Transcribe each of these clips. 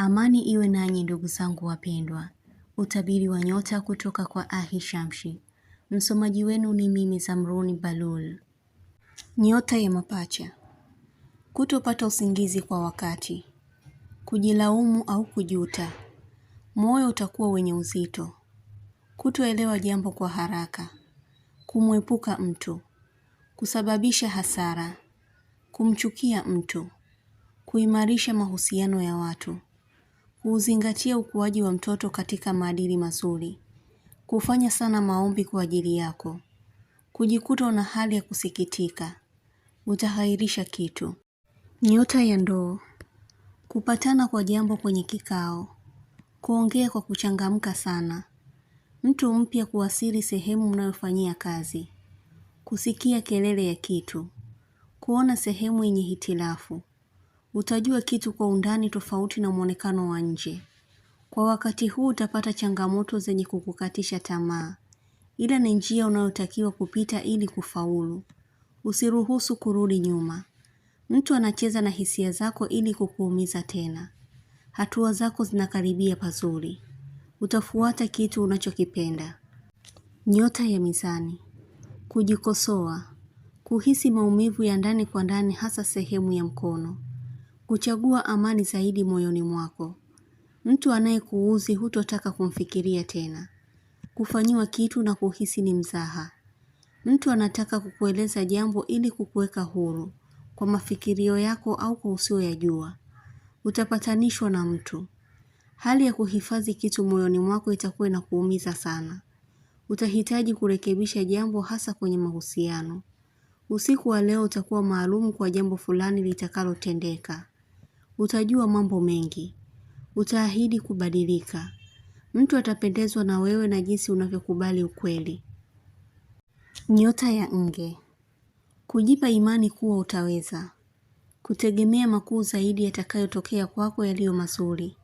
Amani iwe nanyi ndugu zangu wapendwa. Utabiri wa nyota kutoka kwa Ahishamshi. Msomaji wenu ni mimi Zamruni Balul. Nyota ya mapacha. Kutopata usingizi kwa wakati. Kujilaumu au kujuta. Moyo utakuwa wenye uzito. Kutoelewa jambo kwa haraka. Kumwepuka mtu. Kusababisha hasara. Kumchukia mtu. Kuimarisha mahusiano ya watu. Kuzingatia ukuaji wa mtoto katika maadili mazuri. Kufanya sana maombi kwa ajili yako. Kujikuta una hali ya kusikitika. Utahairisha kitu. Nyota ya ndoo. Kupatana kwa jambo kwenye kikao. Kuongea kwa kuchangamka sana. Mtu mpya kuwasili sehemu mnayofanyia kazi. Kusikia kelele ya kitu. Kuona sehemu yenye hitilafu. Utajua kitu kwa undani tofauti na muonekano wa nje. Kwa wakati huu utapata changamoto zenye kukukatisha tamaa. Ila ni njia unayotakiwa kupita ili kufaulu. Usiruhusu kurudi nyuma. Mtu anacheza na hisia zako ili kukuumiza tena. Hatua zako zinakaribia pazuri. Utafuata kitu unachokipenda. Nyota ya mizani. Kujikosoa. Kuhisi maumivu ya ndani kwa ndani hasa sehemu ya mkono. Kuchagua amani zaidi moyoni mwako. Mtu anayekuuzi hutotaka kumfikiria tena. Kufanyiwa kitu na kuhisi ni mzaha. Mtu anataka kukueleza jambo ili kukuweka huru kwa mafikirio yako au kwa usiyoyajua. Utapatanishwa na mtu. Hali ya kuhifadhi kitu moyoni mwako itakuwa inakuumiza sana. Utahitaji kurekebisha jambo hasa kwenye mahusiano. Usiku wa leo utakuwa maalumu kwa jambo fulani litakalotendeka. Utajua mambo mengi. Utaahidi kubadilika. Mtu atapendezwa na wewe na jinsi unavyokubali ukweli. Nyota ya nge. Kujipa imani kuwa utaweza. Kutegemea makuu zaidi yatakayotokea kwako yaliyo mazuri.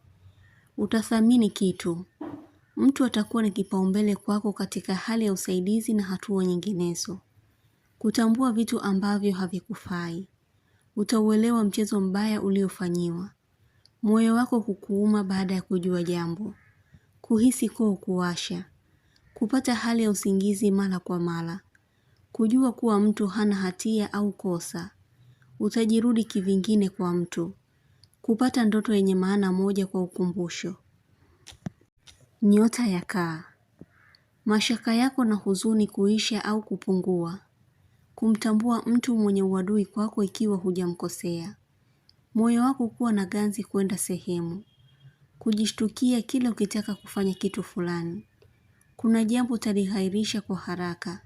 Utathamini kitu. Mtu atakuwa ni kipaumbele kwako katika hali ya usaidizi na hatua nyinginezo. Kutambua vitu ambavyo havikufai. Utauelewa mchezo mbaya uliofanyiwa. Moyo wako kukuuma baada ya kujua jambo. Kuhisi koo kuwasha. Kupata hali ya usingizi mara kwa mara. Kujua kuwa mtu hana hatia au kosa. Utajirudi kivingine kwa mtu. Kupata ndoto yenye maana moja kwa ukumbusho. Nyota ya kaa. Mashaka yako na huzuni kuisha au kupungua. Kumtambua mtu mwenye uadui kwako ikiwa hujamkosea. Moyo wako kuwa na ganzi kwenda sehemu. Kujishtukia kila ukitaka kufanya kitu fulani. Kuna jambo utalihairisha kwa haraka.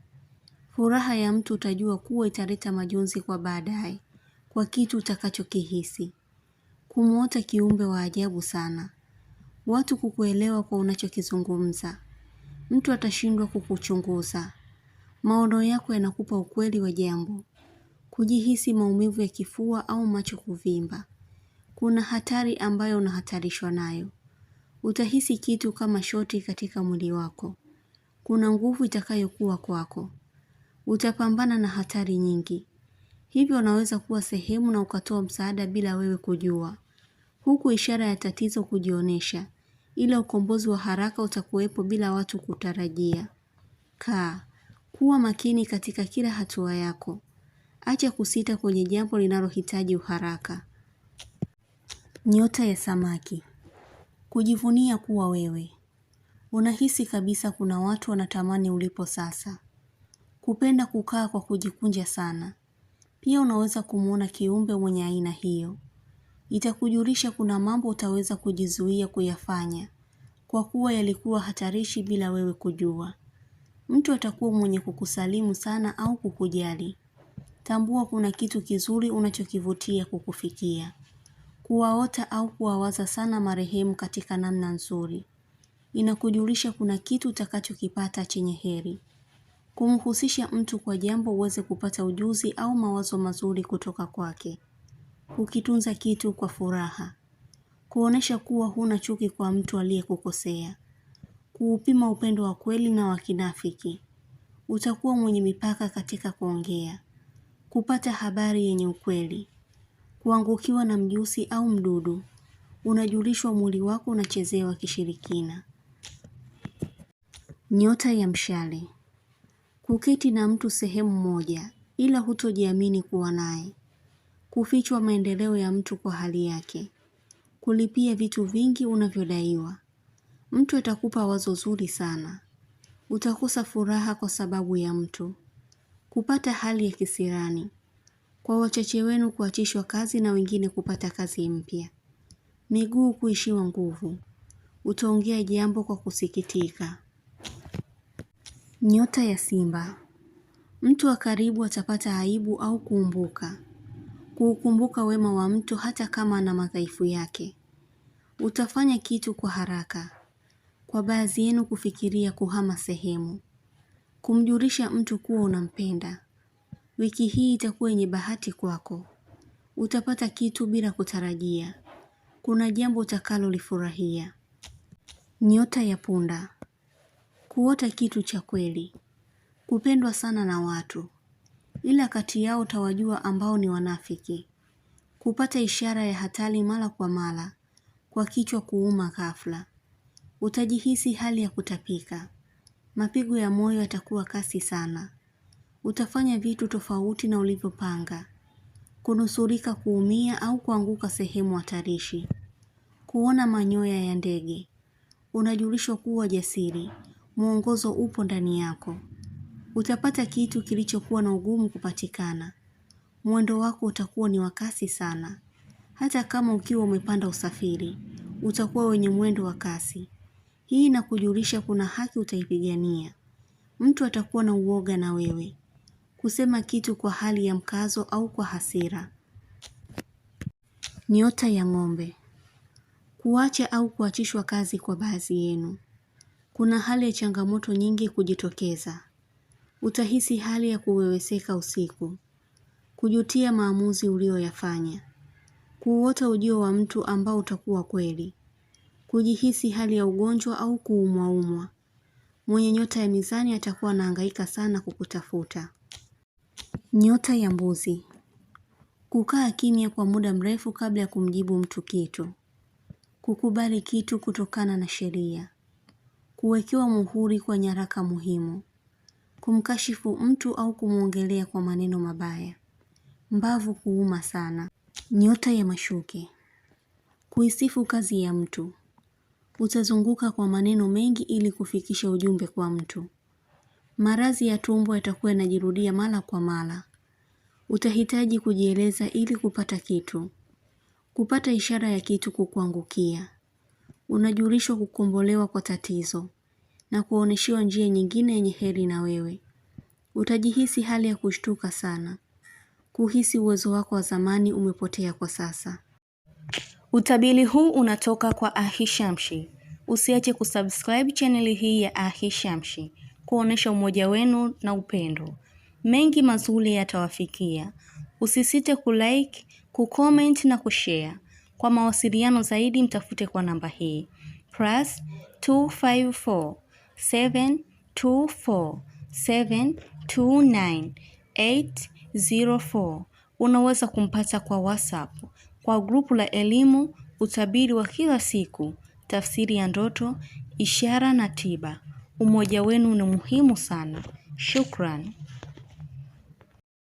Furaha ya mtu utajua kuwa italeta majonzi kwa baadaye, kwa kitu utakachokihisi. Kumuota kiumbe wa ajabu sana. Watu kukuelewa kwa unachokizungumza. Mtu atashindwa kukuchunguza. Maono yako yanakupa ukweli wa jambo. Kujihisi maumivu ya kifua au macho kuvimba. Kuna hatari ambayo unahatarishwa nayo. Utahisi kitu kama shoti katika mwili wako. Kuna nguvu itakayokuwa kwako. Utapambana na hatari nyingi. Hivyo unaweza kuwa sehemu na ukatoa msaada bila wewe kujua. Huku ishara ya tatizo kujionesha. Ila ukombozi wa haraka utakuwepo bila watu kutarajia. Kaa. Kuwa makini katika kila hatua yako. Acha kusita kwenye jambo linalohitaji uharaka. Nyota ya samaki. Kujivunia kuwa wewe. Unahisi kabisa kuna watu wanatamani ulipo sasa. Kupenda kukaa kwa kujikunja sana. Pia unaweza kumuona kiumbe mwenye aina hiyo. Itakujulisha kuna mambo utaweza kujizuia kuyafanya. Kwa kuwa yalikuwa hatarishi bila wewe kujua. Mtu atakuwa mwenye kukusalimu sana au kukujali. Tambua kuna kitu kizuri unachokivutia kukufikia. Kuwaota au kuwawaza sana marehemu katika namna nzuri. Inakujulisha kuna kitu utakachokipata chenye heri. Kumhusisha mtu kwa jambo uweze kupata ujuzi au mawazo mazuri kutoka kwake. Kukitunza kitu kwa furaha. Kuonesha kuwa huna chuki kwa mtu aliyekukosea. Kuupima upendo wa kweli na wa kinafiki. Utakuwa mwenye mipaka katika kuongea. Kupata habari yenye ukweli. Kuangukiwa na mjusi au mdudu. Unajulishwa mwili wako unachezewa kishirikina. Nyota ya mshale. Kuketi na mtu sehemu moja ila hutojiamini kuwa naye. Kufichwa maendeleo ya mtu kwa hali yake. Kulipia vitu vingi unavyodaiwa. Mtu atakupa wazo zuri sana. Utakosa furaha kwa sababu ya mtu. Kupata hali ya kisirani. Kwa wachache wenu kuachishwa kazi na wengine kupata kazi mpya. Miguu kuishiwa nguvu. Utaongea jambo kwa kusikitika. Nyota ya simba. Mtu wa karibu atapata aibu au kuumbuka. Kuukumbuka wema wa mtu hata kama ana madhaifu yake. Utafanya kitu kwa haraka. Kwa baadhi yenu kufikiria kuhama sehemu. Kumjulisha mtu kuwa unampenda. Wiki hii itakuwa yenye bahati kwako. Utapata kitu bila kutarajia. Kuna jambo utakalolifurahia. Nyota ya punda. Kuota kitu cha kweli. Kupendwa sana na watu. Ila kati yao utawajua ambao ni wanafiki. Kupata ishara ya hatari mara kwa mara. Kwa kichwa kuuma ghafla. Utajihisi hali ya kutapika. Mapigo ya moyo yatakuwa kasi sana. Utafanya vitu tofauti na ulivyopanga. Kunusurika kuumia au kuanguka sehemu hatarishi. Kuona manyoya ya ndege. Unajulishwa kuwa jasiri. Mwongozo upo ndani yako. Utapata kitu kilichokuwa na ugumu kupatikana. Mwendo wako utakuwa ni wa kasi sana. Hata kama ukiwa umepanda usafiri, utakuwa wenye mwendo wa kasi. Hii inakujulisha kuna haki utaipigania. Mtu atakuwa na uoga na wewe. Kusema kitu kwa hali ya mkazo au kwa hasira. Nyota ya ng'ombe. Kuacha au kuachishwa kazi kwa baadhi yenu. Kuna hali ya changamoto nyingi kujitokeza. Utahisi hali ya kuweweseka usiku. Kujutia maamuzi ulioyafanya. Kuota ujio wa mtu ambao utakuwa kweli. Kujihisi hali ya ugonjwa au kuumwa. Mwenye nyota ya mizani atakuwa anahangaika sana kukutafuta. Nyota ya mbuzi. Kukaa kimya kwa muda mrefu kabla ya kumjibu mtu kitu. Kukubali kitu kutokana na sheria. Kuwekewa muhuri kwa nyaraka muhimu. Kumkashifu mtu au kumwongelea kwa maneno mabaya. Mbavu kuuma sana. Nyota ya mashuke. Kuisifu kazi ya mtu. Utazunguka kwa maneno mengi ili kufikisha ujumbe kwa mtu. Maradhi ya tumbo yatakuwa yanajirudia mara kwa mara. Utahitaji kujieleza ili kupata kitu. Kupata ishara ya kitu kukuangukia. Unajulishwa kukombolewa kwa tatizo na kuoneshiwa njia nyingine yenye heri na wewe. Utajihisi hali ya kushtuka sana. Kuhisi uwezo wako wa zamani umepotea kwa sasa. Utabiri huu unatoka kwa Ahishamshi. Usiache kusubscribe channel hii ya Ahishamshi kuonesha umoja wenu na upendo. Mengi mazuri yatawafikia. Usisite kulike, kucomment na kushare. Kwa mawasiliano zaidi mtafute kwa namba hii +254 724 729 804. Unaweza kumpata kwa WhatsApp, kwa grupu la elimu, utabiri wa kila siku, tafsiri ya ndoto, ishara na tiba. Umoja wenu ni muhimu sana. Shukran.